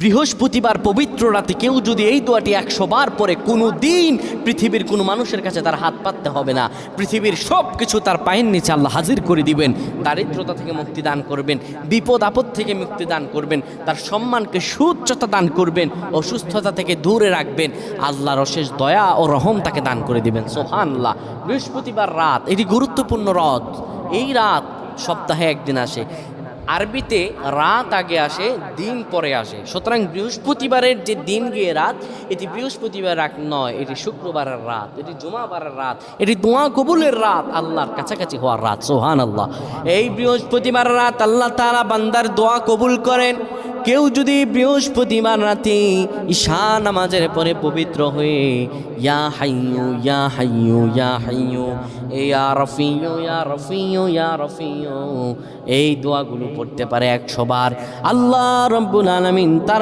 বৃহস্পতিবার পবিত্র রাতে কেউ যদি এই দোয়াটি 100 বার পরে কোনো দিন পৃথিবীর কোনো মানুষের কাছে তার হাত পাততে হবে না। পৃথিবীর সব কিছু তার পায়ের নিচে আল্লাহ হাজির করে দিবেন। দারিদ্রতা থেকে মুক্তি দান করবেন, বিপদ আপদ থেকে মুক্তি দান করবেন, তার সম্মানকে সুউচ্চতা দান করবেন, অসুস্থতা থেকে দূরে রাখবেন। আল্লাহর অশেষ দয়া ও রহম তাকে দান করে দিবেন। সুবহানাল্লাহ। বৃহস্পতিবার রাত এটি গুরুত্বপূর্ণ রাত। এই রাত সপ্তাহে একদিন আসে। আরবিতে রাত আগে আসে, দিন পরে আসে। সুতরাং বৃহস্পতিবারের যে দিন গিয়ে রাত, এটি বৃহস্পতিবার রাত নয়, এটি শুক্রবারের রাত, এটি জুমাবারের রাত, এটি দোয়া কবুলের রাত, আল্লাহর কাছাকাছি হওয়ার রাত। সুবহানাল্লাহ। এই বৃহস্পতিবার রাত আল্লাহ তাআলা বান্দার দোয়া কবুল করেন। কেউ যদি বৃহস্পতিবার রাতে ঈশা নামাজের পরে পবিত্র হয়ে ইয়া হাইয়ু ইয়া হাইয়ু ইয়া হাইয়ু ইয়া রফিয়ু ইয়া রফিয়ু ইয়া রফিয়ু এই দোয়াগুলো পড়তে পারে 100 বার, আল্লাহ রাব্বুল আলামিন তার